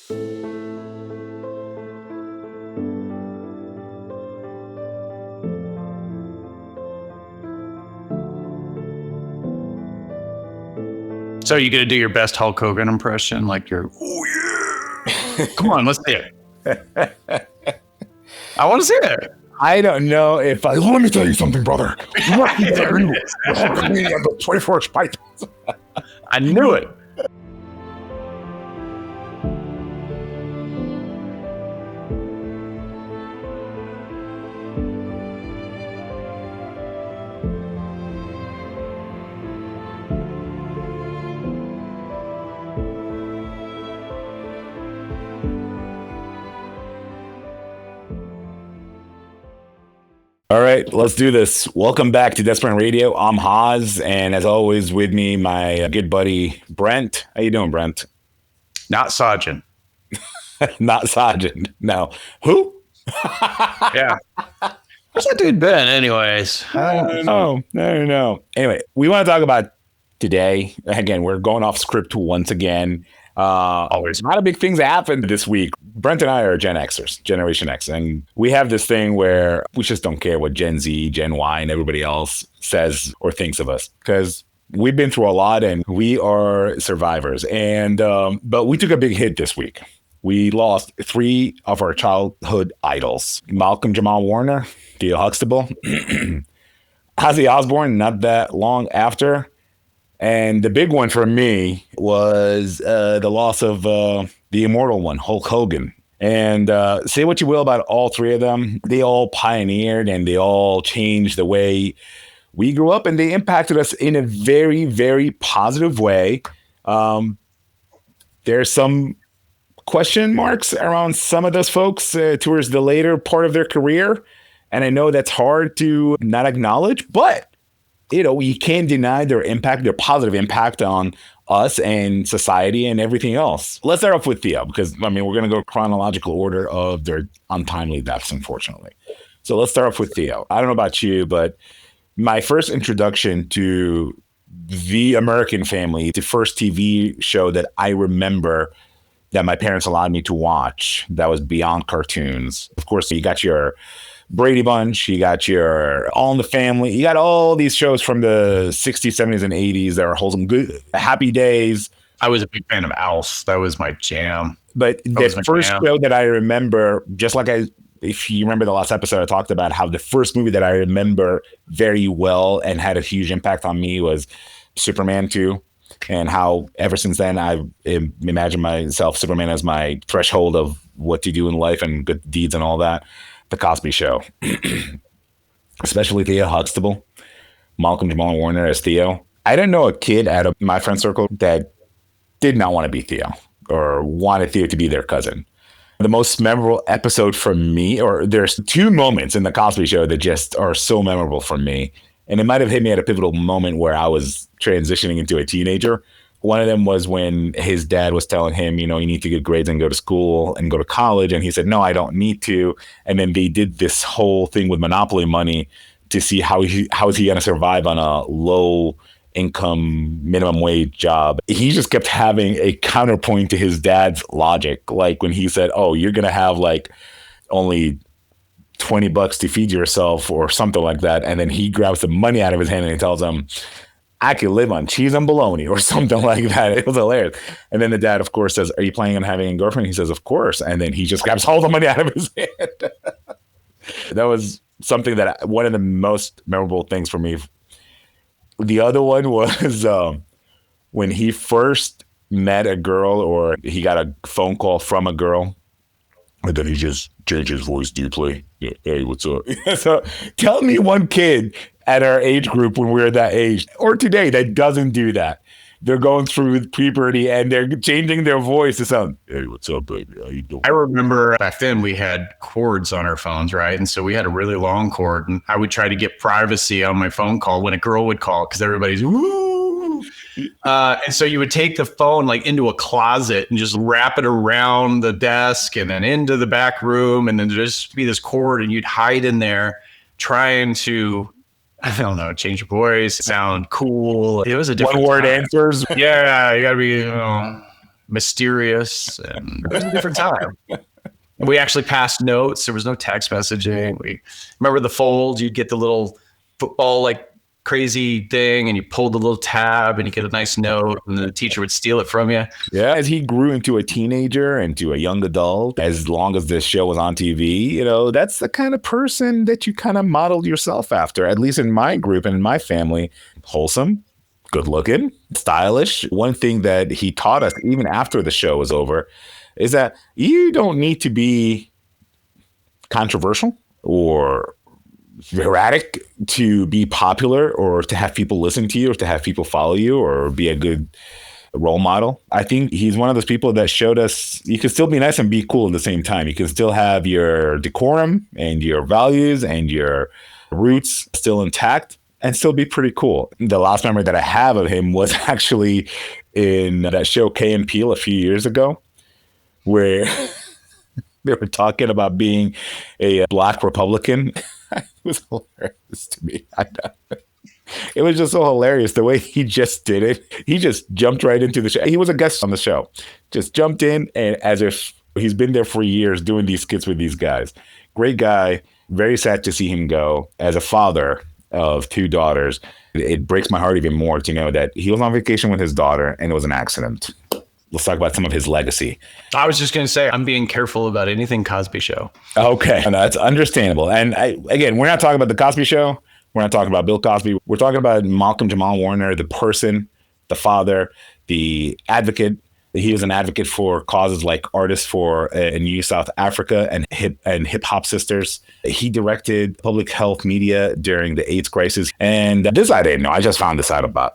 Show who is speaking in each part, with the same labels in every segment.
Speaker 1: So you gonna do your best Hulk Hogan impression, like your "Oh yeah"? Come on, let's see it. I want to see it.
Speaker 2: I don't know if I. Let me tell you something, brother. You must be there. You Hulk me on the 24-inch pipe.
Speaker 1: I knew it.
Speaker 2: All right, let's do this. Welcome back to Desperate Radio. I'm Haas, and as always, with me, my good buddy Brent. How you doing, Brent?
Speaker 1: Not Sajin.
Speaker 2: Not Sajin. No. Who?
Speaker 1: Yeah. Where's that dude been, anyways?
Speaker 2: I don't know. Anyway, we want to talk about today. Again, we're going off script once again.
Speaker 1: Always.
Speaker 2: A lot of big things happened this week. Brent and I are Gen Xers, Generation X, and we have this thing where we just don't care what Gen Z, Gen Y, and everybody else says or thinks of us because we've been through a lot and we are survivors. And but we took a big hit this week. We lost 3 of our childhood idols: Malcolm Jamal Warner, Theo Huxtable, Ozzy Osbourne. Not that long after. And the big one for me was the loss of the immortal one, Hulk Hogan. And say what you will about all 3 of them, they all pioneered and they all changed the way we grew up, and they impacted us in a very, very positive way. There's some question marks around some of those folks towards the later part of their career. And I know that's hard to not acknowledge, but you can't deny their impact, their positive impact on us and society and everything else. Let's start off with Theo, because, we're going to go chronological order of their untimely deaths, unfortunately. So let's start off with Theo. I don't know about you, but my first introduction to the American Family, the first TV show that I remember that my parents allowed me to watch, that was beyond cartoons. Of course, you got your Brady Bunch, you got your All in the Family, you got all these shows from the 60s, 70s, and 80s that are wholesome, good, happy days.
Speaker 1: I was a big fan of Alf. That was my jam.
Speaker 2: But the first show that I remember, just like if you remember the last episode, I talked about how the first movie that I remember very well and had a huge impact on me was Superman 2. And how ever since then, I imagine myself, Superman, as my threshold of what to do in life and good deeds and all that. The Cosby Show, especially Theo Huxtable, Malcolm Jamal Warner as Theo. I didn't know a kid out of my friend circle that did not want to be Theo or wanted Theo to be their cousin. The most memorable episode for me, or there's 2 moments in the Cosby Show that just are so memorable for me. And it might have hit me at a pivotal moment where I was transitioning into a teenager. One of them was when his dad was telling him, you need to get grades and go to school and go to college. And he said, no, I don't need to. And then they did this whole thing with Monopoly money to see how is he going to survive on a low income minimum wage job. He just kept having a counterpoint to his dad's logic. Like when he said, oh, you're going to have like only $20 to feed yourself or something like that. And then he grabs the money out of his hand and he tells him, I could live on cheese and bologna or something like that. It was hilarious. And then the dad, of course, says, are you planning on having a girlfriend? He says, of course. And then he just grabs all the money out of his hand. That was something that one of the most memorable things for me. The other one was when he first met a girl, or he got a phone call from a girl. And then he just changed his voice deeply. Yeah, hey, what's up? So tell me one kid at our age group when we were that age, or today, that doesn't do that. They're going through puberty and they're changing their voice to sound, hey, what's up, baby? How you doing?
Speaker 1: I remember back then we had cords on our phones, right? And so we had a really long cord, and I would try to get privacy on my phone call when a girl would call because everybody's woo. And so you would take the phone like into a closet and just wrap it around the desk and then into the back room, and then just be this cord, and you'd hide in there trying to, I don't know, change your voice, sound cool. It was a different
Speaker 2: one-word
Speaker 1: time.
Speaker 2: answers.
Speaker 1: Yeah, you gotta be, mysterious, and it was a different time. We actually passed notes. There was no text messaging. We remember the fold. You'd get the little football like crazy thing, and you pulled the little tab, and you get a nice note, and the teacher would steal it from you.
Speaker 2: Yeah, as he grew into a teenager and to a young adult, as long as this show was on TV, you know, that's the kind of person that you kind of modeled yourself after. At least in my group and in my family, wholesome, good looking, stylish. One thing that he taught us, even after the show was over, is that you don't need to be controversial or erratic to be popular or to have people listen to you or to have people follow you or be a good role model. I think he's one of those people that showed us you can still be nice and be cool at the same time. You can still have your decorum and your values and your roots still intact and still be pretty cool. The last memory that I have of him was actually in that show Key and Peele a few years ago, where they were talking about being a Black Republican. It was hilarious to me. It was just so hilarious the way he just did it. He just jumped right into the show. He was a guest on the show, just jumped in, and as if he's been there for years doing these skits with these guys. Great guy. Very sad to see him go. As a father of two daughters, it breaks my heart even more to know that he was on vacation with his daughter and it was an accident. Let's talk about some of his legacy.
Speaker 1: I was just going to say, I'm being careful about anything Cosby Show.
Speaker 2: Okay. No, that's understandable. And again, we're not talking about the Cosby Show. We're not talking about Bill Cosby. We're talking about Malcolm Jamal Warner, the person, the father, the advocate. He was an advocate for causes like Artists for in New South Africa and hip hop sisters. He directed public health media during the AIDS crisis. And this I didn't know. I just found this out about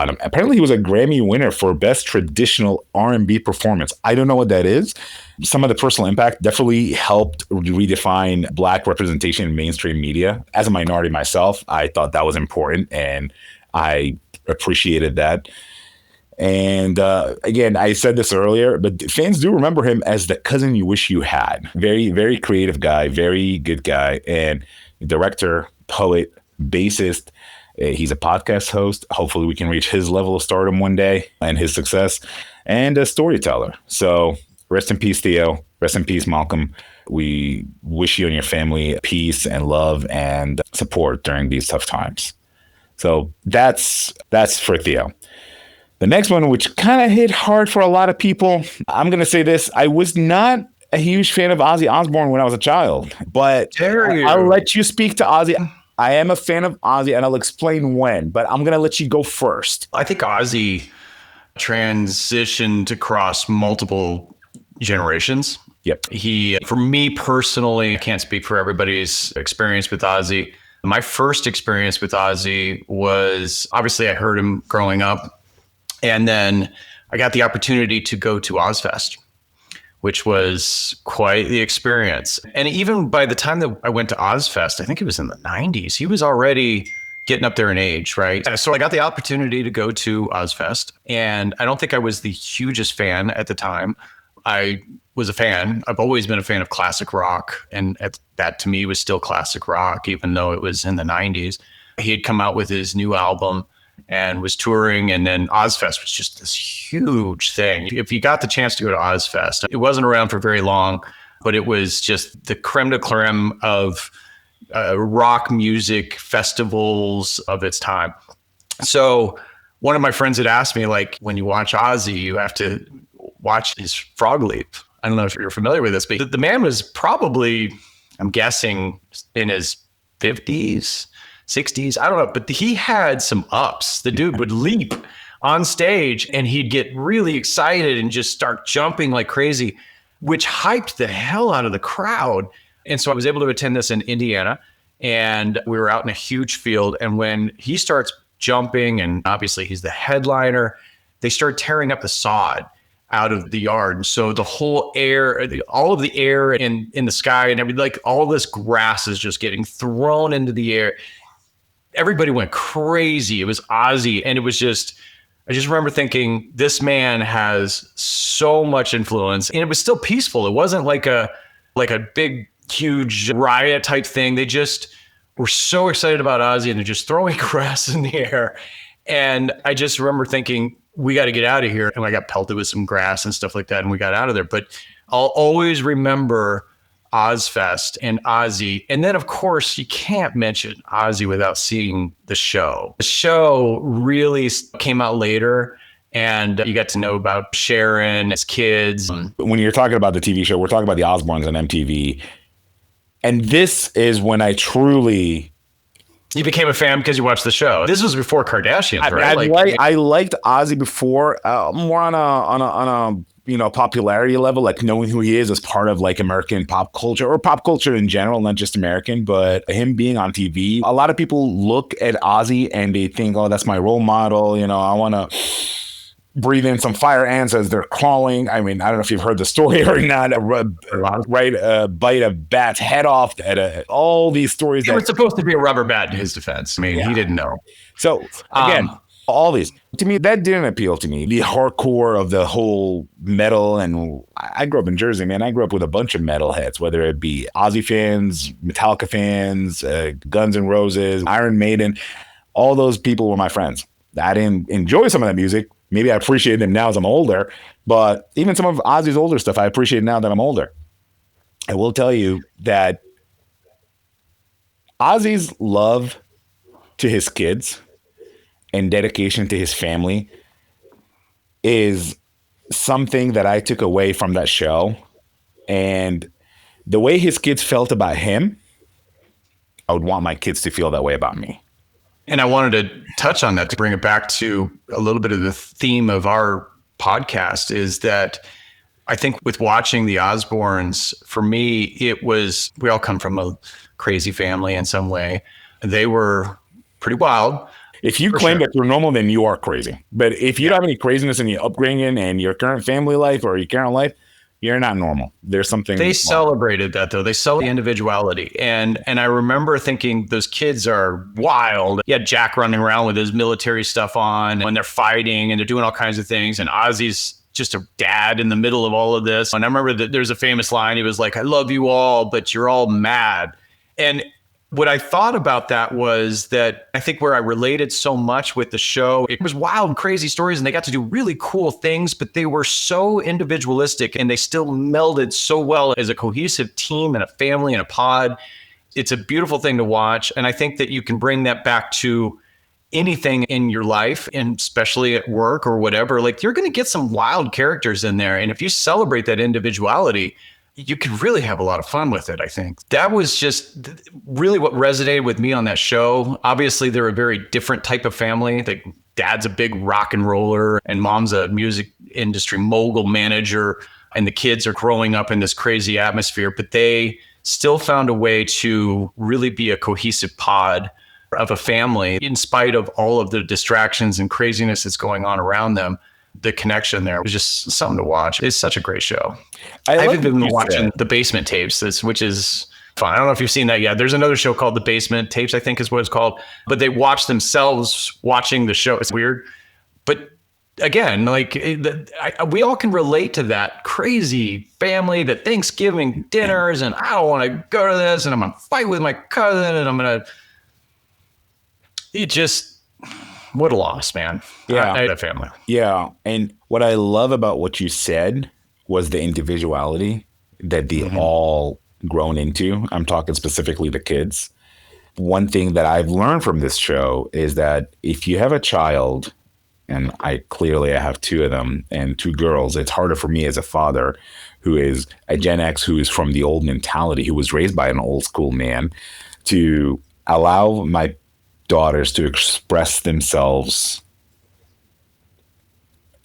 Speaker 2: him. Apparently, he was a Grammy winner for Best Traditional R&B Performance. I don't know what that is. Some of the personal impact definitely helped redefine Black representation in mainstream media. As a minority myself, I thought that was important, and I appreciated that. And again, I said this earlier, but fans do remember him as the cousin you wish you had. Very, very creative guy, very good guy, and director, poet, bassist. He's a podcast host. Hopefully we can reach his level of stardom one day and his success, and a storyteller. So rest in peace, Theo. Rest in peace, Malcolm. We wish you and your family peace and love and support during these tough times. So that's for Theo. The next one, which kind of hit hard for a lot of people, I'm going to say this. I was not a huge fan of Ozzy Osbourne when I was a child, but I'll let you speak to Ozzy. I am a fan of Ozzy, and I'll explain when, but I'm going to let you go first.
Speaker 1: I think Ozzy transitioned across multiple generations.
Speaker 2: Yep.
Speaker 1: For me personally, I can't speak for everybody's experience with Ozzy. My first experience with Ozzy was, obviously I heard him growing up, and then I got the opportunity to go to Ozfest, which was quite the experience. And even by the time that I went to Ozfest, I think it was in the 90s, he was already getting up there in age, right? So I got the opportunity to go to Ozfest, and I don't think I was the hugest fan at the time. I was a fan. I've always been a fan of classic rock, and that to me was still classic rock, even though it was in the 90s. He had come out with his new album and was touring, and then Ozfest was just this huge thing. If you got the chance to go to Ozfest, it wasn't around for very long, but it was just the creme de creme of rock music festivals of its time. So one of my friends had asked me, like, when you watch Ozzy, you have to watch his Frog Leap. I don't know if you're familiar with this, but the man was probably, I'm guessing, in his 50s, 60s. I don't know, but he had some ups. The dude would leap on stage and he'd get really excited and just start jumping like crazy, which hyped the hell out of the crowd. And so I was able to attend this in Indiana, and we were out in a huge field. And when he starts jumping, and obviously he's the headliner, they start tearing up the sod out of the yard. And so the whole air, all of the air in the sky and everything, like all this grass is just getting thrown into the air. Everybody went crazy. It was Ozzy. And it was just, I just remember thinking, this man has so much influence, and it was still peaceful. It wasn't like a big, huge riot type thing. They just were so excited about Ozzy, and they're just throwing grass in the air. And I just remember thinking, we got to get out of here. And I got pelted with some grass and stuff like that. And we got out of there. But I'll always remember Ozfest and Ozzy. And then, of course, you can't mention Ozzy without seeing the show. The show really came out later. And you got to know about Sharon as kids.
Speaker 2: When you're talking about the TV show, we're talking about the Osbournes on MTV. And this is when I truly...
Speaker 1: You became a fan because you watched the show. This was before Kardashians,
Speaker 2: right? I liked Ozzy before, more on a popularity level, like knowing who he is as part of like American pop culture or pop culture in general, not just American, but him being on TV. A lot of people look at Ozzy and they think, oh, that's my role model. I want to breathe in some fire ants as they're crawling. I mean, I don't know if you've heard the story or not. Bite a bat's head off. All these stories.
Speaker 1: It was supposed to be a rubber bat in his defense. I mean, he didn't know.
Speaker 2: So again, all these, to me, that didn't appeal to me. The hardcore of the whole metal. And I grew up in Jersey, man. I grew up with a bunch of metalheads, whether it be Ozzy fans, Metallica fans, Guns N' Roses, Iron Maiden. All those people were my friends. I didn't enjoy some of that music. Maybe I appreciate them now as I'm older, but even some of Ozzy's older stuff, I appreciate now that I'm older. I will tell you that Ozzy's love to his kids and dedication to his family is something that I took away from that show. And the way his kids felt about him, I would want my kids to feel that way about me.
Speaker 1: And I wanted to touch on that to bring it back to a little bit of the theme of our podcast is that I think with watching the Osbournes, for me, we all come from a crazy family in some way. They were pretty wild.
Speaker 2: If you claim that you're normal, then you are crazy. But if you don't have any craziness in your upbringing and your current family life or your current life, you're not normal. There's something.
Speaker 1: They celebrated that, though. They celebrated individuality. And I remember thinking those kids are wild. You had Jack running around with his military stuff on when they're fighting and they're doing all kinds of things. And Ozzy's just a dad in the middle of all of this. And I remember that there's a famous line. He was like, I love you all, but you're all mad. And what I thought about that was that I think where I related so much with the show, it was wild and crazy stories and they got to do really cool things, but they were so individualistic and they still melded so well as a cohesive team and a family and a pod. It's a beautiful thing to watch. And I think that you can bring that back to anything in your life, and especially at work or whatever. Like you're going to get some wild characters in there. And if you celebrate that individuality, you can really have a lot of fun with it, I think. That was just really what resonated with me on that show. Obviously, they're a very different type of family. Dad's a big rock and roller, and mom's a music industry mogul manager, and the kids are growing up in this crazy atmosphere, but they still found a way to really be a cohesive pod of a family in spite of all of the distractions and craziness that's going on around them. The connection there was just something to watch. It's such a great show. I've even been watching The Basement Tapes, which is fun. I don't know if you've seen that yet. There's another show called The Basement Tapes, I think is what it's called. But they watch themselves watching the show. It's weird. But again, we all can relate to that crazy family, that Thanksgiving dinners, and I don't want to go to this, and I'm going to fight with my cousin, and I'm going to... It just... What a loss, man.
Speaker 2: Yeah.
Speaker 1: I had a family.
Speaker 2: Yeah. And what I love about what you said was the individuality that they all grown into. I'm talking specifically the kids. One thing that I've learned from this show is that if you have a child, and I have two of them and two girls, it's harder for me as a father who is a Gen X, who is from the old mentality, who was raised by an old school man, to allow my daughters to express themselves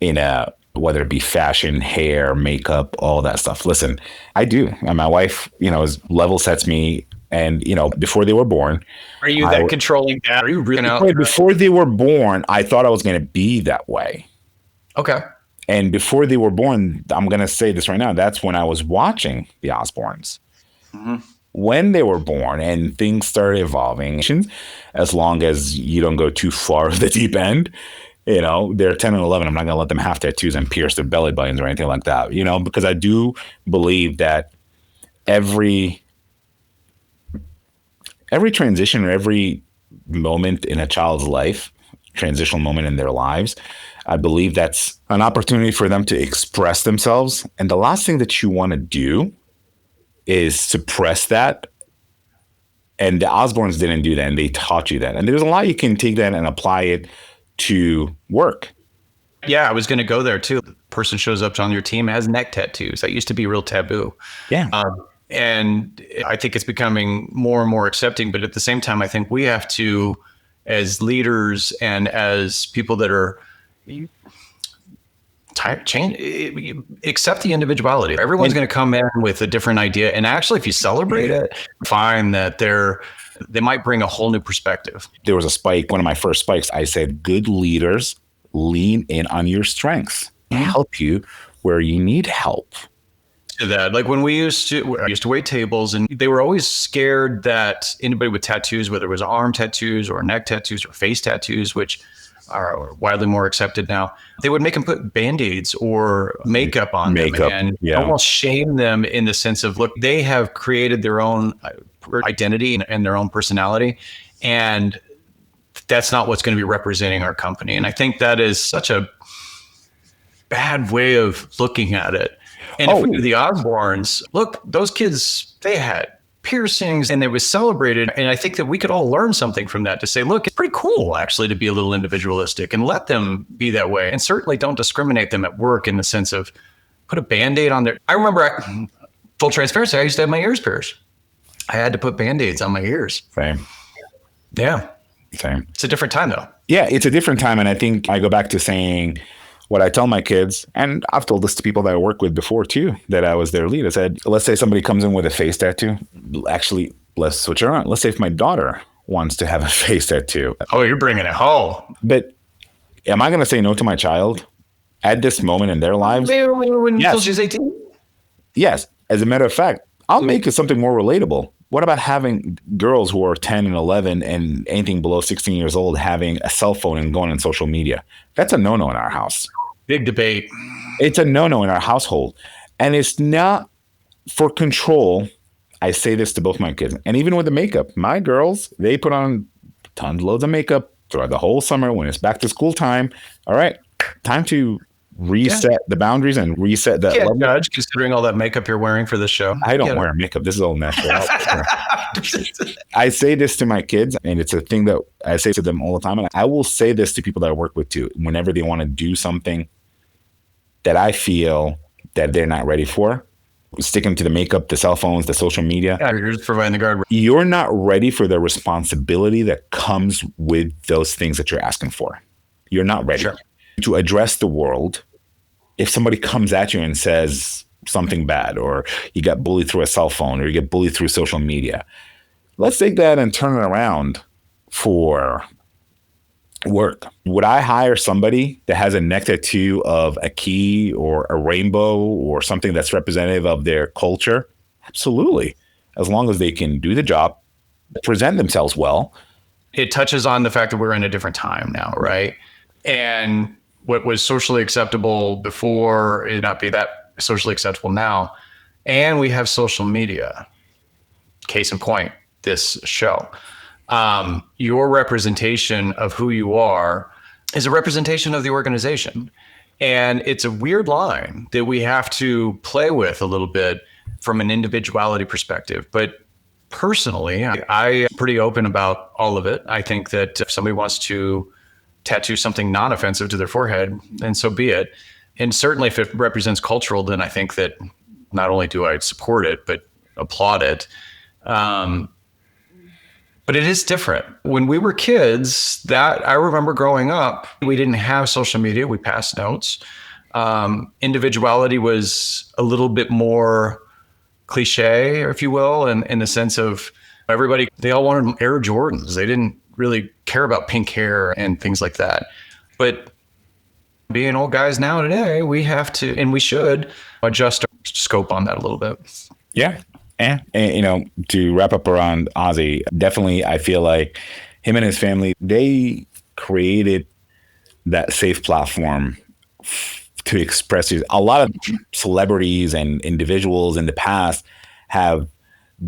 Speaker 2: in whether it be fashion, hair, makeup, all that stuff. Listen, I do. And my wife, level sets me. And, before they were born.
Speaker 1: Are you that controlling dad? Are you really
Speaker 2: before they were born, I thought I was going to be that way.
Speaker 1: Okay. And
Speaker 2: before they were born, I'm going to say this right now. That's when I was watching the Osbournes. Mm-hmm. When they were born and things started evolving, as long as you don't go too far of the deep end, they're 10 and 11. I'm not going to let them have tattoos and pierce their belly buttons or anything like that, because I do believe that every transition or every moment in a child's life, transitional moment in their lives, I believe that's an opportunity for them to express themselves. And the last thing that you want to do is suppress that. And the Osborns didn't do that, and they taught you that. And there's a lot you can take that and apply it to work.
Speaker 1: Yeah, I was going to go there too. The person shows up on your team has neck tattoos. That used to be real taboo.
Speaker 2: Yeah.
Speaker 1: And I think it's becoming more and more accepting. But at the same time, I think we have to, as leaders and as people that are accept the individuality. Everyone's going to come in with a different idea. And actually, if you celebrate it, find that they might bring a whole new perspective.
Speaker 2: There was a spike, one of my first spikes. I said, good leaders lean in on your strengths, help you where you need help.
Speaker 1: That, like when I used to wait tables, and they were always scared that anybody with tattoos, whether it was arm tattoos or neck tattoos or face tattoos, which are widely more accepted now, they would make them put Band-Aids or makeup on them and almost shame them in the sense of, look, they have created their own identity and their own personality, and that's not what's going to be representing our company. And I think that is such a bad way of looking at it. And if we do the Osborns, look, those kids, they had piercings and it was celebrated. And I think that we could all learn something from that to say, look, it's pretty cool actually to be a little individualistic and let them be that way. And certainly don't discriminate them at work in the sense of put a Band-Aid on there. I remember, full transparency, I used to have my ears pierced. I had to put Band-Aids on my ears.
Speaker 2: Same.
Speaker 1: Yeah.
Speaker 2: Same.
Speaker 1: It's a different time though.
Speaker 2: Yeah, it's a different time. And I think I go back to saying what I tell my kids, and I've told this to people that I work with before too, that I was their lead. I said, let's say somebody comes in with a face tattoo. Actually, let's switch it around. Let's say if my daughter wants to have a face tattoo.
Speaker 1: Oh, you're bringing it home.
Speaker 2: But am I going to say no to my child at this moment in their lives?
Speaker 1: Until she's 18?
Speaker 2: Yes. As a matter of fact, I'll make it something more relatable. What about having girls who are 10 and 11 and anything below 16 years old having a cell phone and going on social media? That's a no-no in our house.
Speaker 1: Big debate.
Speaker 2: It's a no-no in our household. And it's not for control. I say this to both my kids. And even with the makeup, my girls, they put on loads of makeup throughout the whole summer when it's back to school time. All right, time to reset the boundaries and reset that level.
Speaker 1: Judge, considering all that makeup you're wearing for this show.
Speaker 2: I don't wear makeup. This is all natural. I say this to my kids, and it's a thing that I say to them all the time. And I will say this to people that I work with too. Whenever they want to do something that I feel that they're not ready for, sticking to the makeup, the cell phones, the social media.
Speaker 1: Yeah, you're just providing the guardrail.
Speaker 2: You're not ready for the responsibility that comes with those things that you're asking for. You're not ready to address the world. If somebody comes at you and says something bad, or you got bullied through a cell phone, or you get bullied through social media, let's take that and turn it around for work. Would I hire somebody that has a neck tattoo of a key or a rainbow or something that's representative of their culture? Absolutely. As long as they can do the job, present themselves well.
Speaker 1: It touches on the fact that we're in a different time now, right? And what was socially acceptable before it not be that socially acceptable now. And we have social media. Case in point, this show. Your representation of who you are is a representation of the organization. And it's a weird line that we have to play with a little bit from an individuality perspective. But personally, I am pretty open about all of it. I think that if somebody wants to tattoo something non-offensive to their forehead, then so be it. And certainly if it represents cultural, then I think that not only do I support it, but applaud it. But it is different. When we were kids, that I remember growing up, we didn't have social media. We passed notes. Individuality was a little bit more cliche, if you will, in the sense of everybody, they all wanted Air Jordans. They didn't really care about pink hair and things like that. But being old guys now today, we have to, and we should adjust our scope on that a little bit.
Speaker 2: Yeah. And, you know, to wrap up around Ozzy, definitely I feel like him and his family, they created that safe platform to express it. A lot of celebrities and individuals in the past have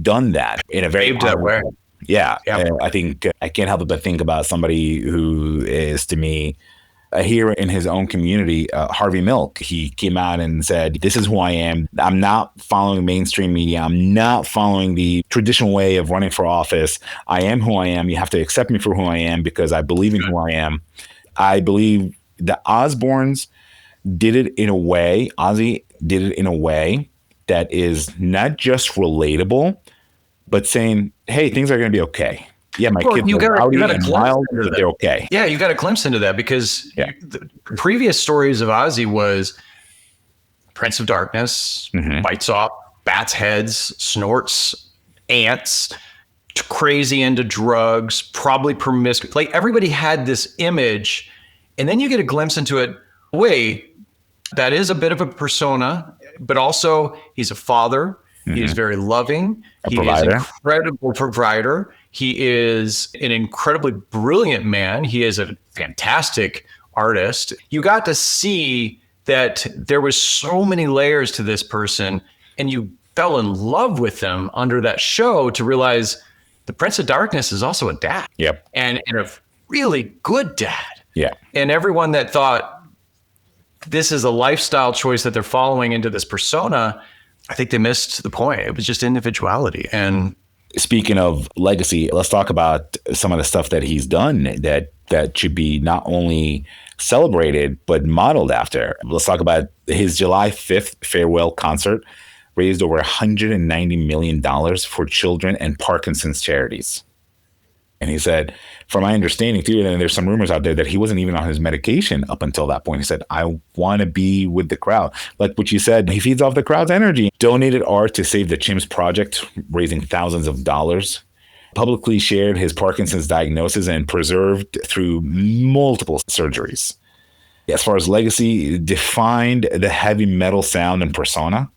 Speaker 2: done that in a very
Speaker 1: way.
Speaker 2: Yeah. I think I can't help but think about somebody who is to me a hero in his own community, Harvey Milk. He came out and said, this is who I am. I'm not following mainstream media. I'm not following the traditional way of running for office. I am who I am. You have to accept me for who I am because I believe in who I am. I believe the Osbournes did it in a way, Ozzy did it in a way that is not just relatable, but saying, hey, things are going to be okay. Yeah, my kids are rowdy and wild, but they're okay.
Speaker 1: Yeah, you got a glimpse into that because the previous stories of Ozzy was Prince of Darkness, bites off bats' heads, snorts ants, crazy into drugs, probably promiscuous. Like everybody had this image, and then you get a glimpse into it. Wait, that is a bit of a persona, but also he's a father. He is very loving. He is an incredible provider. He is an incredibly brilliant man. He is a fantastic artist. You got to see that there was so many layers to this person, and you fell in love with them under that show to realize the Prince of Darkness is also a dad.
Speaker 2: Yep.
Speaker 1: And a really good dad.
Speaker 2: Yeah.
Speaker 1: And everyone that thought this is a lifestyle choice that they're following into this persona, I think they missed the point. It was just individuality. And
Speaker 2: speaking of legacy, let's talk about some of the stuff that he's done that should be not only celebrated, but modeled after. Let's talk about his July 5th farewell concert, raised over $190 million for children and Parkinson's charities. And he said, from my understanding too, and there's some rumors out there that he wasn't even on his medication up until that point. He said, I want to be with the crowd. Like what you said, he feeds off the crowd's energy. Donated art to save the Chimps Project, raising thousands of dollars. Publicly shared his Parkinson's diagnosis and preserved through multiple surgeries. As far as legacy, defined the heavy metal sound and persona.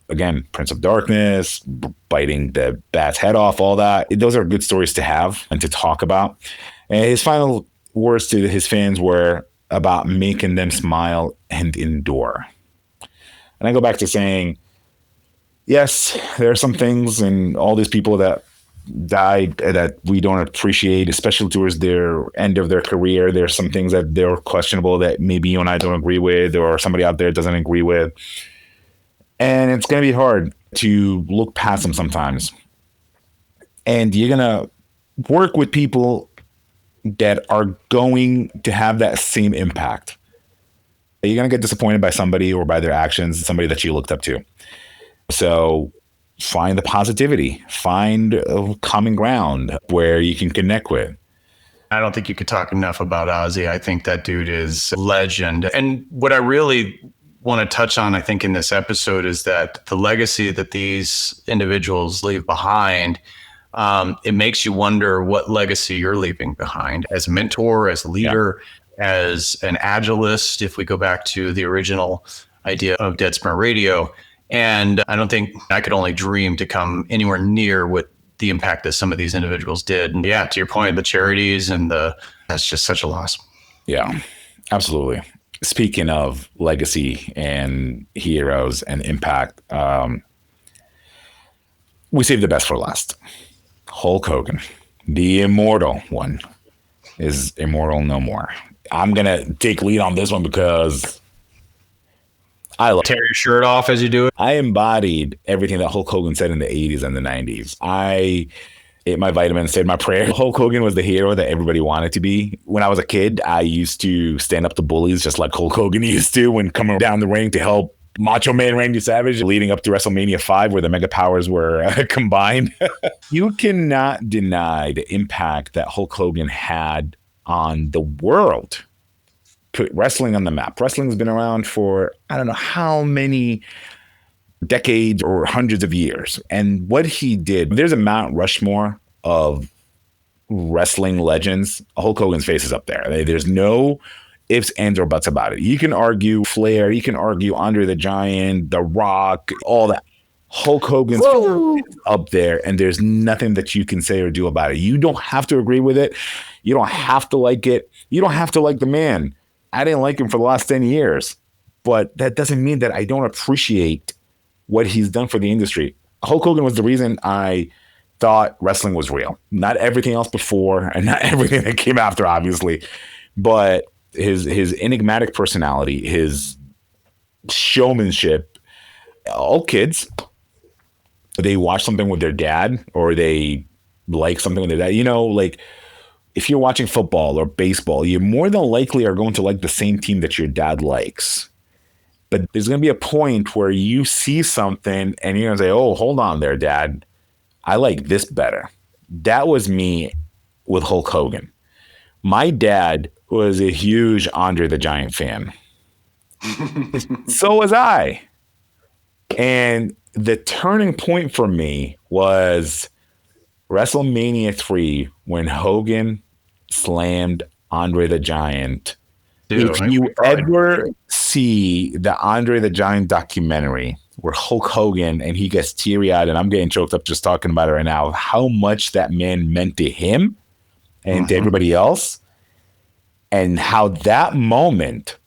Speaker 2: Again, Prince of Darkness, biting the bat's head off, all that. Those are good stories to have and to talk about. And his final words to his fans were about making them smile and endure. And I go back to saying, yes, there are some things and all these people that died that we don't appreciate, especially towards their end of their career. There's some things that they're questionable that maybe you and I don't agree with, or somebody out there doesn't agree with. And it's going to be hard to look past them sometimes. And you're going to work with people that are going to have that same impact. You're going to get disappointed by somebody or by their actions, somebody that you looked up to. So find the positivity, find a common ground where you can connect with.
Speaker 1: I don't think you could talk enough about Ozzy. I think that dude is a legend. And what I really want to touch on, I think, in this episode is that the legacy that these individuals leave behind, it makes you wonder what legacy you're leaving behind as a mentor, as a leader, as an agilist, if we go back to the original idea of Dead Sprint Radio. And I don't think I could only dream to come anywhere near what the impact that some of these individuals did. And yeah, to your point, the charities and that's just such a loss.
Speaker 2: Yeah, absolutely. Speaking of legacy and heroes and impact, we saved the best for last. Hulk Hogan, the immortal one, is immortal no more. I'm going to take lead on this one because I love
Speaker 1: tear your shirt off as you do it.
Speaker 2: I embodied everything that Hulk Hogan said in the 80s and the 90s. I ate my vitamins, said my prayer. Hulk Hogan was the hero that everybody wanted to be. When I was a kid, I used to stand up to bullies just like Hulk Hogan used to when coming down the ring to help Macho Man Randy Savage leading up to WrestleMania 5 where the mega powers were combined. You cannot deny the impact that Hulk Hogan had on the world. Put wrestling on the map. Wrestling has been around for I don't know how many decades or hundreds of years. And what he did, there's a Mount Rushmore of wrestling legends. Hulk Hogan's face is up there. There's no ifs, ands, or buts about it. You can argue Flair, you can argue Andre the Giant, The Rock, all that. Hulk Hogan's up there, and there's nothing that you can say or do about it. You don't have to agree with it. You don't have to like it. You don't have to like the man. I didn't like him for the last 10 years, but that doesn't mean that I don't appreciate what he's done for the industry. Hulk Hogan was the reason I thought wrestling was real. Not everything else before and not everything that came after, obviously. But his enigmatic personality, his showmanship. All kids, they watch something with their dad or they like something with their dad. You know, like if you're watching football or baseball, you more than likely are going to like the same team that your dad likes. But there's going to be a point where you see something and you're going to say, oh, hold on there, Dad. I like this better. That was me with Hulk Hogan. My dad was a huge Andre the Giant fan. So was I. And the turning point for me was WrestleMania 3 when Hogan slammed Andre the Giant. Dude, if you ever see the Andre the Giant documentary where Hulk Hogan and he gets teary-eyed, and I'm getting choked up just talking about it right now, how much that man meant to him and to everybody else, and how that moment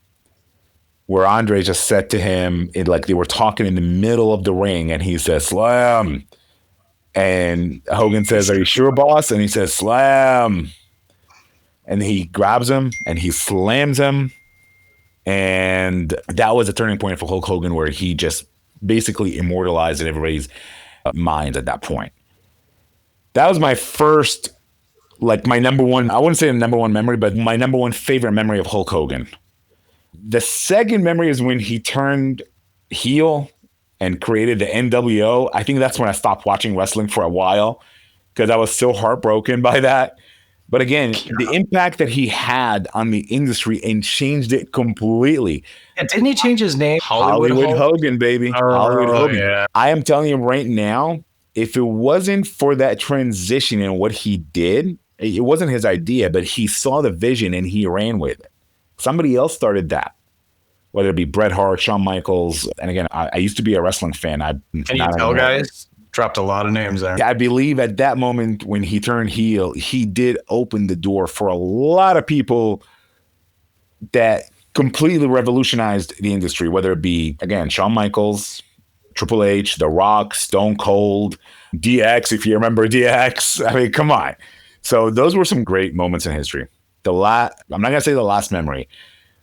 Speaker 2: where Andre just said to him, like they were talking in the middle of the ring, and he says, slam. And Hogan says, are you sure, boss? And he says, slam. And he grabs him and he slams him. And that was a turning point for Hulk Hogan where he just basically immortalized in everybody's minds at that point. That was my first, like my number one, I wouldn't say the number one memory, but my number one favorite memory of Hulk Hogan. The second memory is when he turned heel and created the NWO. I think that's when I stopped watching wrestling for a while because I was so heartbroken by that. But again, the impact that he had on the industry and changed it completely.
Speaker 1: Yeah, didn't he change his name?
Speaker 2: Hollywood Hogan, baby. Hollywood Hogan.
Speaker 1: Yeah.
Speaker 2: I am telling you right now, if it wasn't for that transition and what he did, it wasn't his idea, but he saw the vision and he ran with it. Somebody else started that, whether it be Bret Hart, Shawn Michaels. And again, I used to be a wrestling fan.
Speaker 1: Can you tell, guys? Dropped a lot of names there.
Speaker 2: I believe at that moment when he turned heel, he did open the door for a lot of people that completely revolutionized the industry, whether it be, again, Shawn Michaels, Triple H, The Rock, Stone Cold, DX, if you remember DX. I mean, come on. So those were some great moments in history. I'm not going to say the last memory,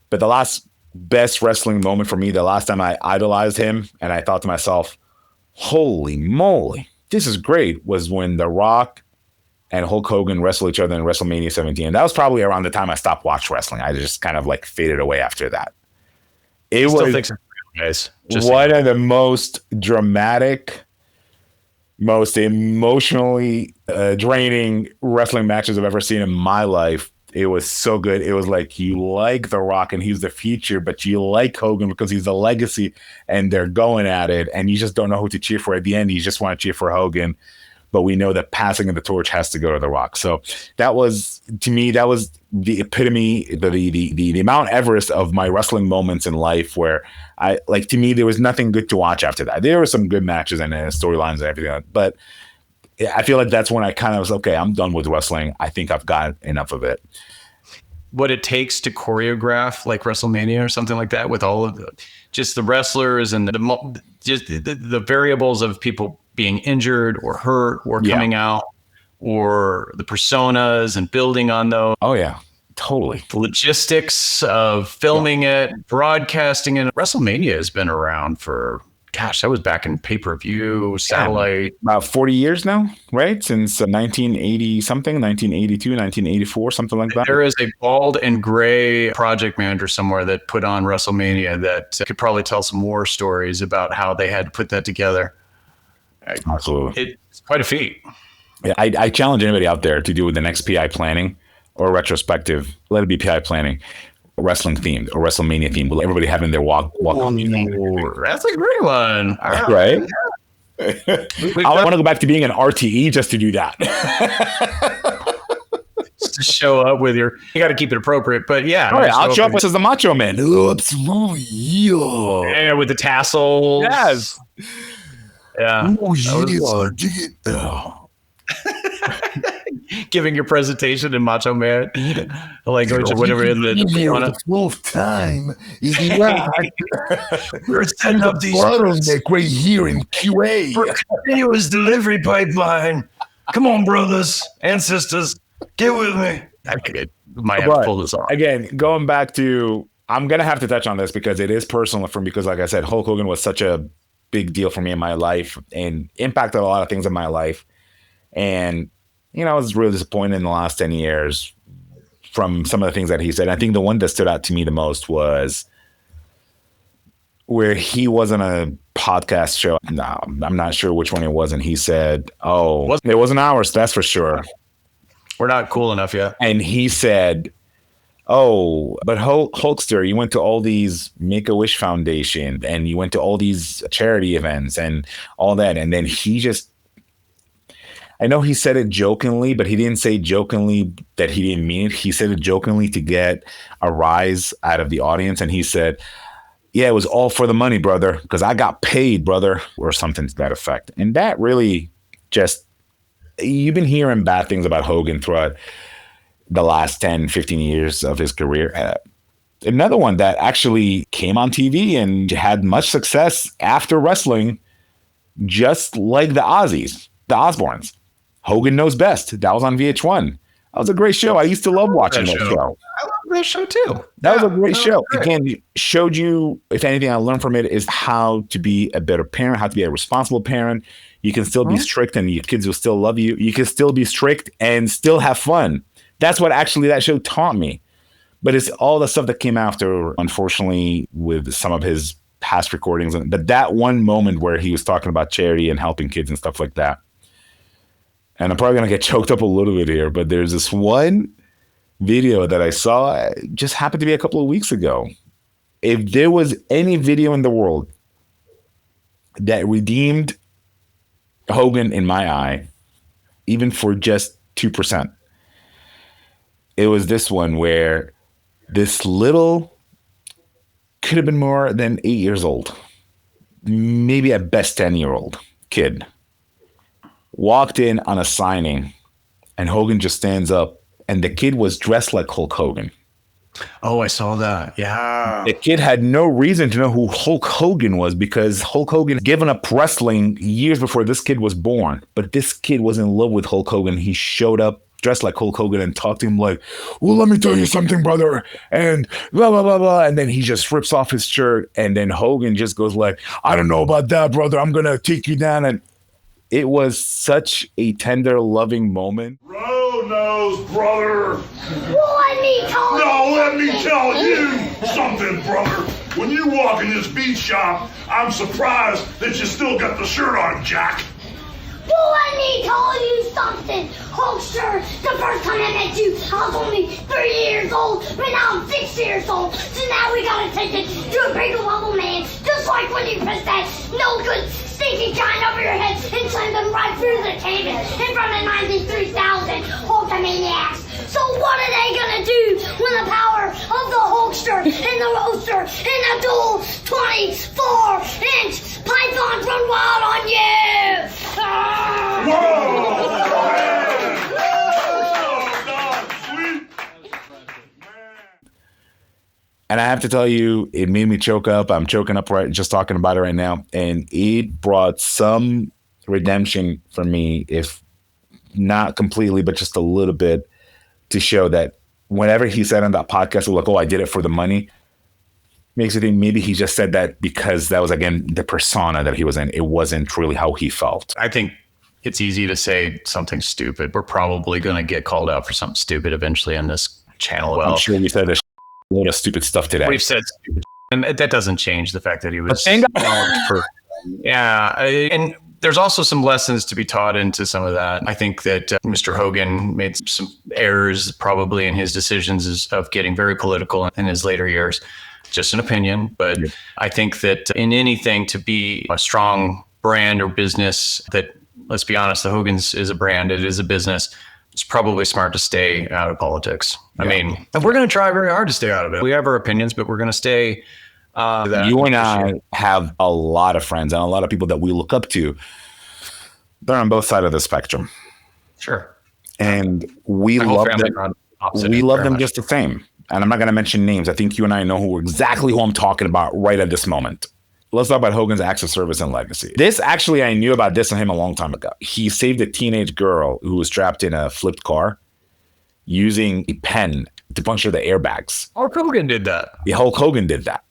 Speaker 2: but the last best wrestling moment for me, the last time I idolized him and I thought to myself, holy moly, this is great, was when The Rock and Hulk Hogan wrestled each other in WrestleMania 17. And that was probably around the time I stopped watching wrestling. I just kind of like faded away after that. It was one of the most dramatic, most emotionally draining wrestling matches I've ever seen in my life. It was so good. It was like you like The Rock and he's the future, but you like Hogan because he's the legacy and they're going at it and you just don't know who to cheer for. At the end, you just want to cheer for Hogan, but we know that passing of the torch has to go to The Rock. So that was, to me, that was the epitome, the Mount Everest of my wrestling moments in life where to me, there was nothing good to watch after that. There were some good matches and storylines and everything, but I feel like that's when I kind of was, okay, I'm done with wrestling. I think I've got enough of it.
Speaker 1: What it takes to choreograph like WrestleMania or something like that with all of just the wrestlers and the variables of people being injured or hurt or coming out, or the personas and building on those.
Speaker 2: Oh, yeah, totally.
Speaker 1: The logistics of filming it, broadcasting it. WrestleMania has been around for, gosh, that was back in pay-per-view, satellite.
Speaker 2: About 40 years now, right? Since 1980-something, 1982, 1984, something like that.
Speaker 1: There is a bald and gray project manager somewhere that put on WrestleMania that could probably tell some war stories about how they had to put that together.
Speaker 2: Absolutely.
Speaker 1: It's quite a feat.
Speaker 2: Yeah, I challenge anybody out there to do the next PI planning or retrospective. Let it be PI planning. Wrestling themed or WrestleMania themed. Will everybody having their walk?
Speaker 1: That's a great one.
Speaker 2: Right? I want to go back to being an RTE just to do that.
Speaker 1: Just to show up with you got to keep it appropriate, but yeah.
Speaker 2: All right, I'll show up as the Macho Man.
Speaker 1: Yeah, with the tassels.
Speaker 2: Yes.
Speaker 1: Yeah. Giving your presentation in Macho Man language or whatever.
Speaker 3: The 12th time is right.
Speaker 1: We're setting up these
Speaker 3: bottleneck right here in QA.
Speaker 1: For continuous delivery pipeline. Come on, brothers and sisters, get with me. might have to pull this off.
Speaker 2: Again, going back to, I'm going to have to touch on this because it is personal for me because, like I said, Hulk Hogan was such a big deal for me in my life and impacted a lot of things in my life. And, I was really disappointed in the last 10 years from some of the things that he said. I think the one that stood out to me the most was where he was on a podcast show. No, I'm not sure which one it was. And he said, it wasn't ours, that's for sure.
Speaker 1: We're not cool enough yet.
Speaker 2: And he said, but Hulkster, you went to all these Make-A-Wish Foundation and you went to all these charity events and all that. And then I know he said it jokingly, but he didn't say jokingly that he didn't mean it. He said it jokingly to get a rise out of the audience. And he said, yeah, it was all for the money, brother, because I got paid, brother, or something to that effect. And that really you've been hearing bad things about Hogan throughout the last 10, 15 years of his career. Another one that actually came on TV and had much success after wrestling, just like the Osbournes. Hogan Knows Best. That was on VH1. That was a great show. I used to love watching that show.
Speaker 1: I love that show too.
Speaker 2: That was a great show. Again, it showed you, if anything I learned from it, is how to be a better parent, how to be a responsible parent. You can still be strict and your kids will still love you. You can still be strict and still have fun. That's what actually that show taught me. But it's all the stuff that came after, unfortunately, with some of his past recordings. But that one moment where he was talking about charity and helping kids and stuff like that. And I'm probably going to get choked up a little bit here, but there's this one video that I saw, it just happened to be a couple of weeks ago. If there was any video in the world that redeemed Hogan in my eye, even for just 2%, it was this one where this little, could have been more than 8 years old, maybe at best 10-year-old kid, walked in on a signing and Hogan just stands up and the kid was dressed like Hulk Hogan.
Speaker 1: Oh, I saw that. Yeah.
Speaker 2: The kid had no reason to know who Hulk Hogan was because Hulk Hogan had given up wrestling years before this kid was born. But this kid was in love with Hulk Hogan. He showed up dressed like Hulk Hogan and talked to him like, well, let me tell you something, brother. And blah, blah, blah, blah. And then he just rips off his shirt. And then Hogan just goes like, I don't know about that, brother. I'm going to take you down. And it was such a tender, loving moment.
Speaker 4: Road nose, brother.
Speaker 5: Well,
Speaker 4: let me tell you something, brother. When you walk in this beat shop, I'm surprised that you still got the shirt on, Jack.
Speaker 5: Well, let me tell you something, Hulkster. The first time I met you, I was only 3 years old, but now I'm 6 years old. So now we gotta take it to a bigger level, man. Just like when you press that no good stinky giant over your head and slam them right through the table in front of 93,000 Hulkamaniacs. So what are they gonna do when the power of the Hulkster and the roaster and the dual 24-inch pythons run wild on you?
Speaker 2: And I have to tell you, it made me choke up. I'm choking up right just talking about it right now. And it brought some redemption for me, if not completely, but just a little bit, to show that whenever he said on that podcast, like, oh, I did it for the money, makes you think maybe he just said that because that was, again, the persona that he was in. It wasn't really how he felt.
Speaker 1: I think it's easy to say something stupid. We're probably going to get called out for something stupid eventually on this channel.
Speaker 2: Well, I'm sure we said a load of stupid stuff today.
Speaker 1: We've said stupid, and that doesn't change the fact that he was. Yeah, and there's also some lessons to be taught into some of that. I think that Mr. Hogan made some errors probably in his decisions of getting very political in his later years. Just an opinion, but yeah. I think that in anything to be a strong brand or business that, let's be honest, the Hogan's is a brand, it is a business. It's probably smart to stay out of politics. Yeah. I mean, and we're going to try very hard to stay out of it. We have our opinions, but we're going to stay.
Speaker 2: You and I have a lot of friends and a lot of people that we look up to. They're on both sides of the spectrum.
Speaker 1: Sure.
Speaker 2: And we love them. We love them just the same. And I'm not going to mention names. I think you and I know exactly who I'm talking about right at this moment. Let's talk about Hogan's acts of service and legacy. This actually, I knew about this on him a long time ago. He saved a teenage girl who was trapped in a flipped car using a pen to puncture the airbags.
Speaker 1: Hulk Hogan did that.
Speaker 2: Yeah, Hulk Hogan did that.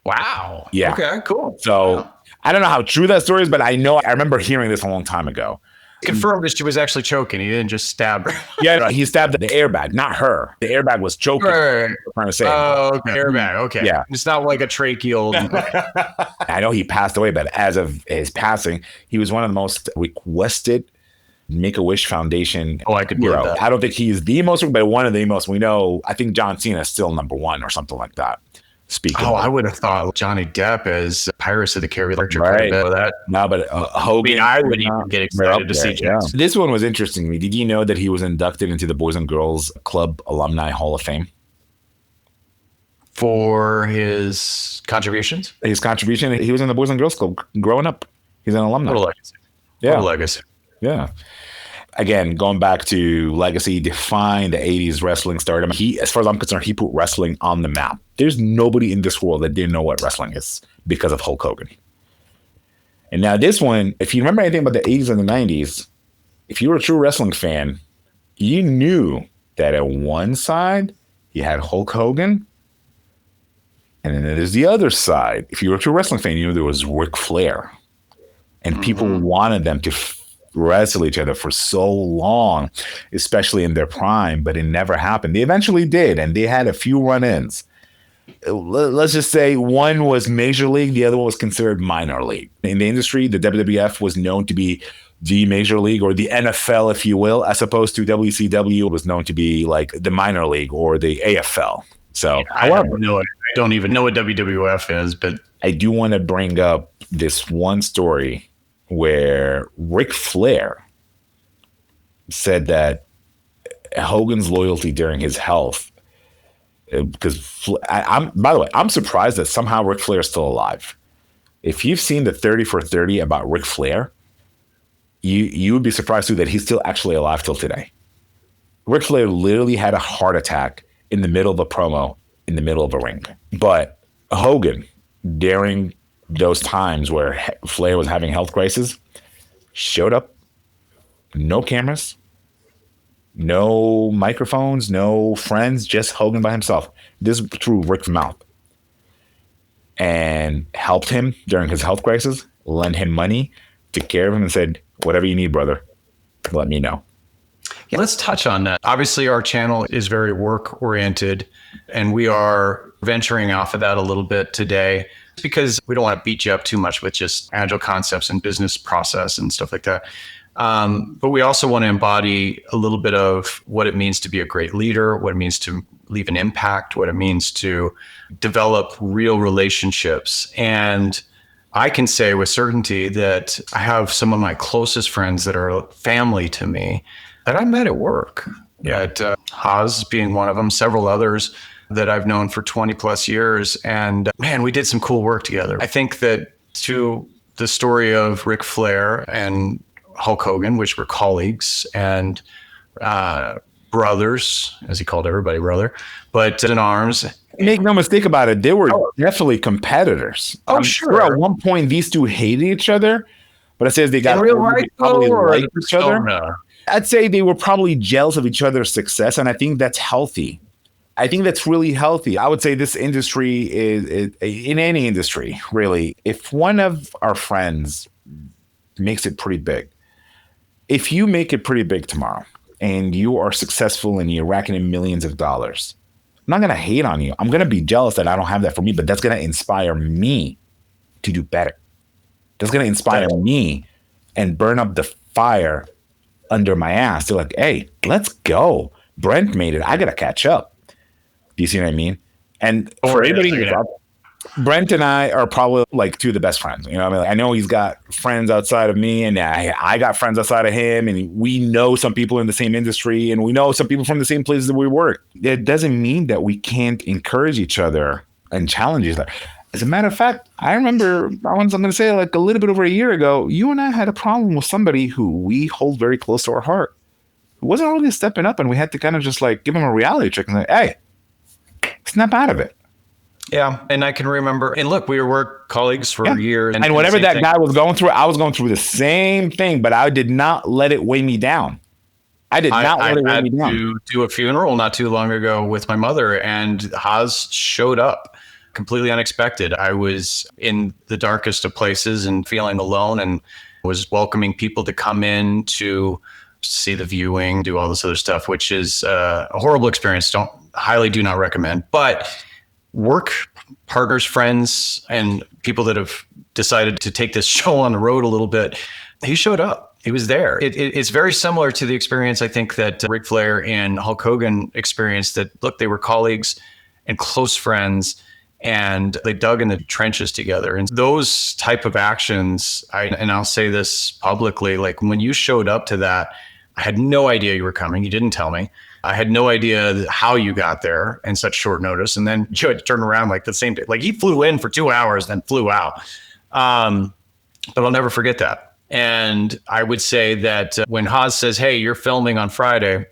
Speaker 1: Wow.
Speaker 2: Yeah.
Speaker 1: Okay, cool.
Speaker 2: So
Speaker 1: wow.
Speaker 2: I don't know how true that story is, but I remember hearing this a long time ago.
Speaker 1: Confirmed that she was actually choking. He didn't just stab her.
Speaker 2: Yeah, no, he stabbed the airbag, not her. The airbag was choking.
Speaker 1: Right.
Speaker 2: Trying to say.
Speaker 1: Oh, okay. Airbag. Okay.
Speaker 2: Yeah.
Speaker 1: It's not like a tracheal.
Speaker 2: I know he passed away, but as of his passing, he was one of the most requested Make-A-Wish Foundation.
Speaker 1: Oh, I could believe that.
Speaker 2: I don't think he's the most, but one of the most. We know, I think John Cena is still number one or something like that. Speaking.
Speaker 1: Oh, I would have thought Johnny Depp as Pirates of the Caribbean.
Speaker 2: Right.
Speaker 1: That.
Speaker 2: No, but Hogan.
Speaker 1: I would even get excited to see Jackson.
Speaker 2: This one was interesting to me. Did you know that he was inducted into the Boys and Girls Club Alumni Hall of Fame?
Speaker 1: For his contributions?
Speaker 2: His contribution. He was in the Boys and Girls Club growing up. He's an alumni.
Speaker 1: What a legacy.
Speaker 2: Yeah.
Speaker 1: What a legacy.
Speaker 2: Yeah. Again, going back to legacy, define the 80s wrestling stardom. As far as I'm concerned, he put wrestling on the map. There's nobody in this world that didn't know what wrestling is because of Hulk Hogan. And now this one, if you remember anything about the 80s and the 90s, if you were a true wrestling fan, you knew that at one side, you had Hulk Hogan. And then there's the other side. If you were a true wrestling fan, you knew there was Ric Flair. And people wanted them to wrestle each other for so long, especially in their prime, but it never happened. They eventually did, and they had a few run-ins. Let's just say one was major league, the other one was considered minor league. In the industry, the WWF was known to be the major league, or the NFL, if you will, as opposed to WCW was known to be like the minor league or the AFL. So
Speaker 1: I don't even know what WWF is, but
Speaker 2: I do want to bring up this one story where Ric Flair said that Hogan's loyalty during his health, because by the way, I'm surprised that somehow Ric Flair is still alive. If you've seen the 30 for 30 about Ric Flair, you would be surprised too that he's still actually alive till today. Ric Flair literally had a heart attack in the middle of a promo, in the middle of a ring. But Hogan, during those times where Flair was having health crisis, showed up, no cameras, no microphones, no friends, just Hogan by himself. This is through Ric's mouth. And helped him during his health crisis, lent him money, took care of him, and said, whatever you need, brother, let me know.
Speaker 1: Yeah, let's touch on that. Obviously, our channel is very work-oriented, and we are venturing off of that a little bit today because we don't want to beat you up too much with just agile concepts and business process and stuff like that. But we also want to embody a little bit of what it means to be a great leader, what it means to leave an impact, what it means to develop real relationships. And I can say with certainty that I have some of my closest friends that are family to me that I met at work.
Speaker 2: Yeah.
Speaker 1: Haas being one of them, several others that I've known for 20 plus years. And man, we did some cool work together. I think that to the story of Ric Flair and Hulk Hogan, which were colleagues and brothers, as he called everybody brother, but in arms.
Speaker 2: Make no mistake about it, they were definitely competitors.
Speaker 1: I'm sure.
Speaker 2: At one point, these two hated each other, but it says they got probably liked each other. I'd say they were probably jealous of each other's success, and I think that's healthy. I think that's really healthy. I would say this industry is in any industry, really. If one of our friends makes it pretty big, if you make it pretty big tomorrow and you are successful and you're racking in millions of dollars, I'm not going to hate on you. I'm going to be jealous that I don't have that for me, but that's going to inspire me to do better. That's going to inspire me and burn up the fire under my ass. They're like, hey, let's go. Brent made it. I got to catch up. Do you see what I mean? And for anybody, Brent and I are probably like two of the best friends. You know what I mean? I know he's got friends outside of me, and I got friends outside of him, and we know some people in the same industry, and we know some people from the same places that we work. It doesn't mean that we can't encourage each other and challenge each other. As a matter of fact, I remember, I'm going to say like a little bit over a year ago, you and I had a problem with somebody who we hold very close to our heart. Who wasn't really stepping up, and we had to kind of just like give him a reality check and say, hey, snap out of it.
Speaker 1: Yeah. And I can remember, and look, we were work colleagues for years.
Speaker 2: And whatever that guy was going through, I was going through the same thing, but I did not let it weigh me down. I did not want to
Speaker 1: had
Speaker 2: me down.
Speaker 1: to do a funeral not too long ago with my mother, and Haas showed up completely unexpected. I was in the darkest of places and feeling alone, and was welcoming people to come in to see the viewing, do all this other stuff, which is a horrible experience. Do not recommend. But work partners, friends, and people that have decided to take this show on the road a little bit, he showed up. He was there. It's very similar to the experience I think that Ric Flair and Hulk Hogan experienced. That look, they were colleagues and close friends, and they dug in the trenches together. And those type of actions, I'll say this publicly, like when you showed up to that, I had no idea you were coming. You didn't tell me. I had no idea how you got there in such short notice. And then you had to turn around like the same day. Like he flew in for 2 hours, then flew out. But I'll never forget that. And I would say that when Haas says, hey, you're filming on Friday,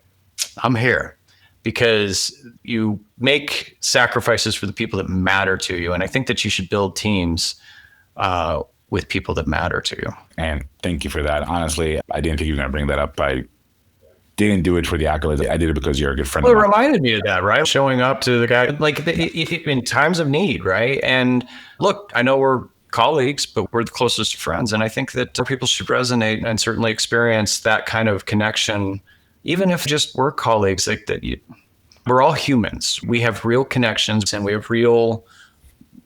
Speaker 1: I'm here because you make sacrifices for the people that matter to you. And I think that you should build teams with people that matter to you.
Speaker 2: And thank you for that. Honestly, I didn't think you were going to bring that up. I didn't do it for the accolades. I did it because you're a good friend.
Speaker 1: Well, it reminded me of that, right? Showing up to the guy like in times of need, right? And look, I know we're colleagues, but we're the closest friends. And I think that people should resonate and certainly experience that kind of connection, even if just we're colleagues. Like that, we're all humans. We have real connections and we have real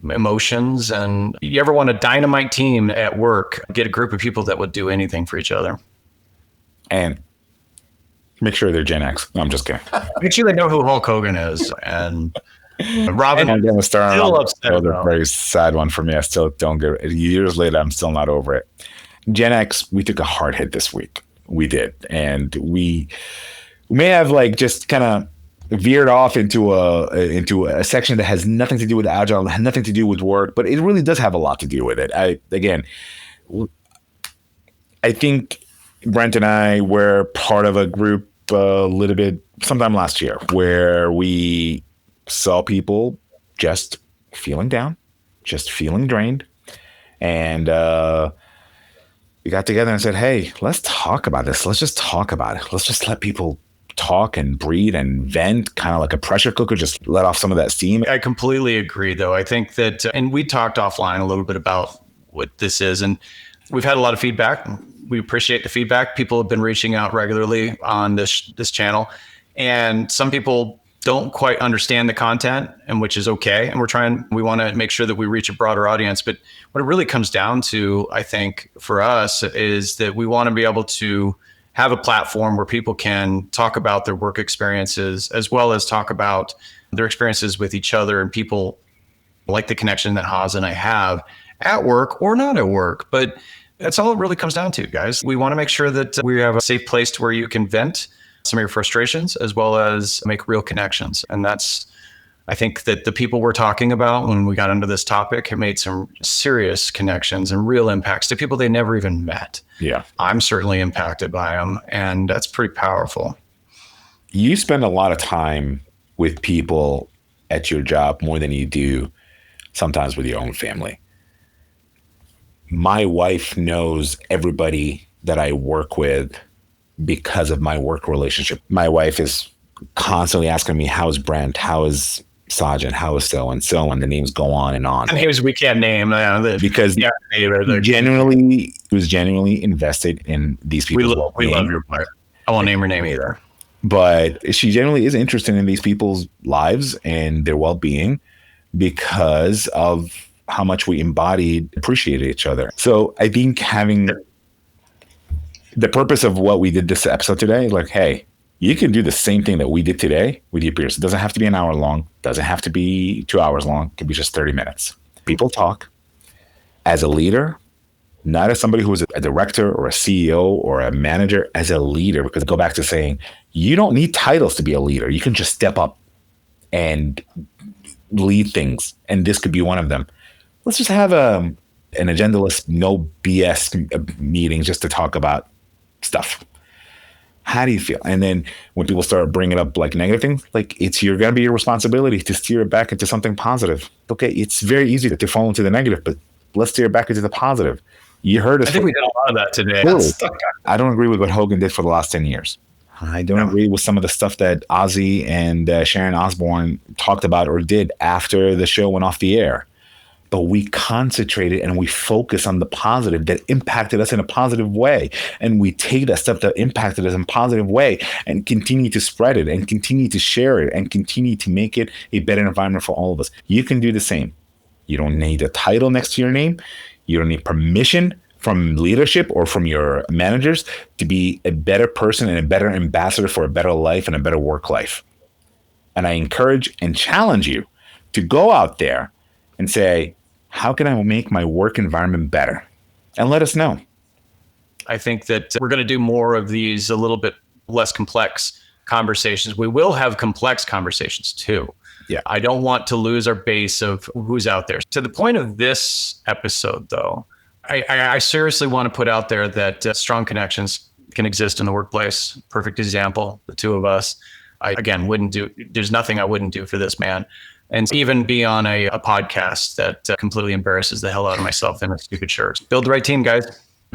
Speaker 1: emotions. And you ever want a dynamite team at work, get a group of people that would do anything for each other.
Speaker 2: And make sure they're Gen X. No, I'm just kidding.
Speaker 1: Make sure they know who Hulk Hogan is. And Robin,
Speaker 2: I'm going to start
Speaker 1: still upset.
Speaker 2: That was a very sad one for me. I still don't get it. Years later, I'm still not over it. Gen X, we took a hard hit this week. We did. And we may have like just kind of veered off into a section that has nothing to do with Agile, has nothing to do with work, but it really does have a lot to do with it. I think Brent and I were part of a group a little bit sometime last year where we saw people just feeling down, just feeling drained. And we got together and said, hey, let's talk about this. Let's just talk about it. Let's just let people talk and breathe and vent, kind of like a pressure cooker, just let off some of that steam.
Speaker 1: I completely agree, though. I think that, and we talked offline a little bit about what this is, and we've had a lot of feedback. We appreciate the feedback. People have been reaching out regularly on this channel, and some people don't quite understand the content, and which is okay. And we want to make sure that we reach a broader audience. But what it really comes down to, I think, for us is that we want to be able to have a platform where people can talk about their work experiences as well as talk about their experiences with each other and people like the connection that Haas and I have at work or not at work. But that's all it really comes down to, guys. We want to make sure that we have a safe place to where you can vent some of your frustrations as well as make real connections. And that's, I think that the people we're talking about when we got into this topic have made some serious connections and real impacts to people they never even met.
Speaker 2: Yeah.
Speaker 1: I'm certainly impacted by them, and that's pretty powerful.
Speaker 2: You spend a lot of time with people at your job more than you do sometimes with your own family. My wife knows everybody that I work with because of my work relationship. My wife is constantly asking me, how's Brent? How is Sajjan? How is so and so? And the names go on and on.
Speaker 1: Names we can't name.
Speaker 2: Because genuinely, he was genuinely invested in these people.
Speaker 1: We love your wife. I won't name her name either.
Speaker 2: But she generally is interested in these people's lives and their well-being because of how much we appreciated each other. So I think having the purpose of what we did this episode today is like, hey, you can do the same thing that we did today with your peers. It doesn't have to be an hour long. Doesn't have to be 2 hours long. It can be just 30 minutes. People talk as a leader, not as somebody who is a director or a CEO or a manager, as a leader, because I go back to saying, you don't need titles to be a leader. You can just step up and lead things. And this could be one of them. Let's just have an agendaless, no BS meeting just to talk about stuff. How do you feel? And then when people start bringing up like negative things, like it's going to be your responsibility to steer it back into something positive. Okay, it's very easy to fall into the negative, but let's steer it back into the positive. You heard us.
Speaker 1: I think we did a lot of that today.
Speaker 2: I don't agree with what Hogan did for the last 10 years. I don't agree with some of the stuff that Ozzy and Sharon Osbourne talked about or did after the show went off the air. But we concentrated and we focused on the positive that impacted us in a positive way. And we take that stuff that impacted us in a positive way and continue to spread it and continue to share it and continue to make it a better environment for all of us. You can do the same. You don't need a title next to your name. You don't need permission from leadership or from your managers to be a better person and a better ambassador for a better life and a better work life. And I encourage and challenge you to go out there and say, how can I make my work environment better? And let us know.
Speaker 1: I think that we're going to do more of these a little bit less complex conversations. We will have complex conversations too.
Speaker 2: Yeah.
Speaker 1: I don't want to lose our base of who's out there. To the point of this episode, though, I seriously want to put out there that strong connections can exist in the workplace. Perfect example, the two of us. There's nothing I wouldn't do for this man. And even be on a podcast that completely embarrasses the hell out of myself in a stupid shirt. Build the right team, guys.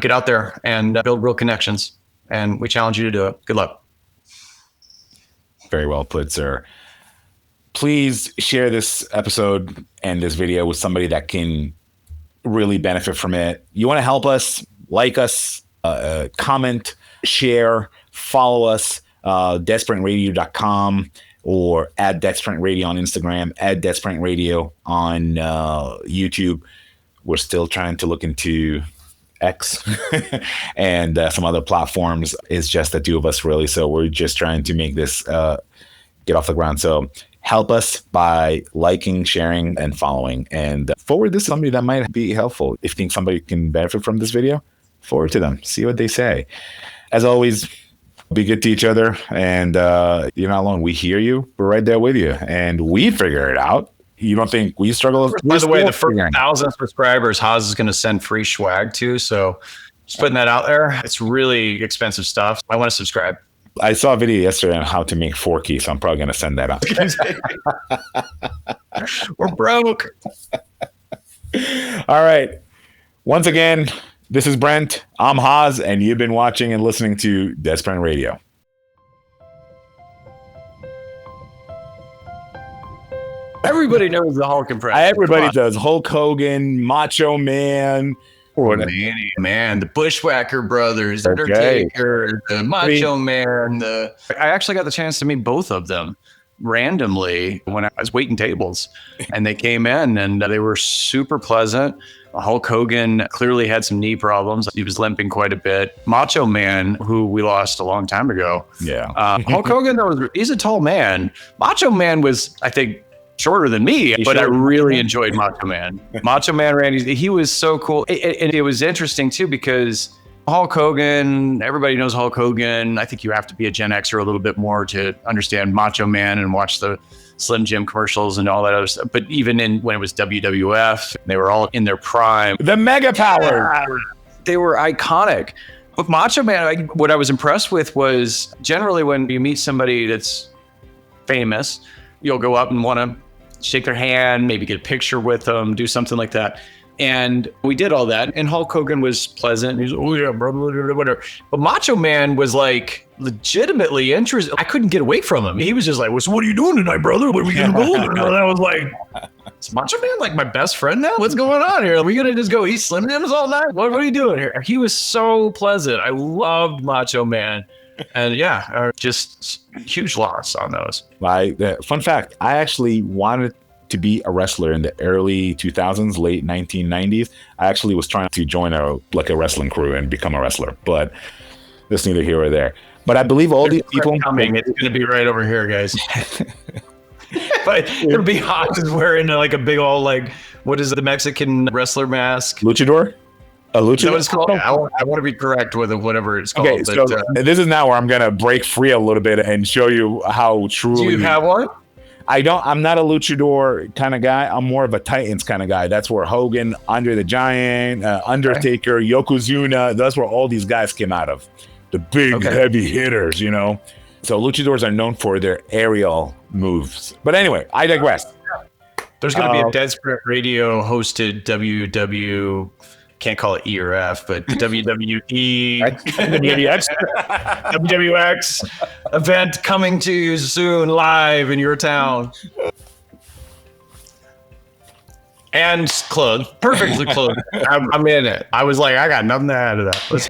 Speaker 1: Get out there and build real connections. And we challenge you to do it. Good luck.
Speaker 2: Very well put, sir. Please share this episode and this video with somebody that can really benefit from it. You want to help us, like us, comment, share, follow us, DeadSprintRadio.com or at Deadsprint Radio on Instagram, at Deadsprint Radio on YouTube. We're still trying to look into X and some other platforms. It's just the two of us, really. So we're just trying to make this get off the ground. So help us by liking, sharing, and following. And forward this to somebody that might be helpful. If you think somebody can benefit from this video, forward to them. See what they say. As always, be good to each other. And you're not alone. We hear you. We're right there with you. And we figure it out. You don't think we struggle?
Speaker 1: By the way, the first 1,000 subscribers, Haas is going to send free swag to. So just putting that out there. It's really expensive stuff. I want to subscribe.
Speaker 2: I saw a video yesterday on how to make forky, so I'm probably going to send that out.
Speaker 1: We're broke.
Speaker 2: All right. Once again, this is Brent. I'm Haas, and you've been watching and listening to Deadsprint Radio.
Speaker 1: Everybody knows the Hulk impression.
Speaker 2: Everybody does. Hulk Hogan, Macho Man.
Speaker 1: Man, the Bushwhacker Brothers, the Undertaker, the Macho Man. I actually got the chance to meet both of them randomly when I was waiting tables, and they came in and they were super pleasant. Hulk Hogan clearly had some knee problems. He was limping quite a bit. Macho Man, who we lost a long time ago.
Speaker 2: Yeah.
Speaker 1: Hulk Hogan, though, he's a tall man. Macho Man was, I think, shorter than me, but I really enjoyed Macho Man. Macho Man Randy, he was so cool. And it was interesting too, because Hulk Hogan, everybody knows Hulk Hogan. I think you have to be a Gen Xer a little bit more to understand Macho Man and watch the Slim Jim commercials and all that other stuff. But even when it was WWF, they were all in their prime.
Speaker 2: The Mega Power.
Speaker 1: They were iconic. But Macho Man, what I was impressed with was generally when you meet somebody that's famous, you'll go up and want to shake their hand, maybe get a picture with them, do something like that. And we did all that. And Hulk Hogan was pleasant. He's like, oh yeah, brother, whatever. But Macho Man was like legitimately interested. I couldn't get away from him. He was just like, well, so what are you doing tonight, brother? What are we going to go? And I was like, is Macho Man like my best friend now? What's going on here? Are we going to just go eat Slim Jims all night? What are you doing here? He was so pleasant. I loved Macho Man. And yeah, just huge loss on those.
Speaker 2: Fun fact, I actually wanted to be a wrestler in the early 2000s, late 1990s. I actually was trying to join a wrestling crew and become a wrestler, but that's neither here or there. But I believe all these people
Speaker 1: coming. It's going to be right over here, guys. But it'll be hot just wearing like a big old, like, what is it, the Mexican wrestler mask?
Speaker 2: Luchador? A luchador?
Speaker 1: Is that what it's called? I want to be correct with whatever it's called.
Speaker 2: Okay, so this is now where I'm going to break free a little bit and show you how truly...
Speaker 1: Do you have one?
Speaker 2: I'm not a luchador kind of guy. I'm more of a Titans kind of guy. That's where Hogan, Andre the Giant, Undertaker, Yokozuna, that's where all these guys came out of. The big, heavy hitters, you know? So luchadors are known for their aerial moves. But anyway, I digress.
Speaker 1: There's going to be a Deadsprint Radio hosted can't call it E or F, but WWE,
Speaker 2: WWX.
Speaker 1: WWX event coming to you soon, live in your town. And clothed, perfectly clothed. I'm in it. I was like, I got nothing to add to that.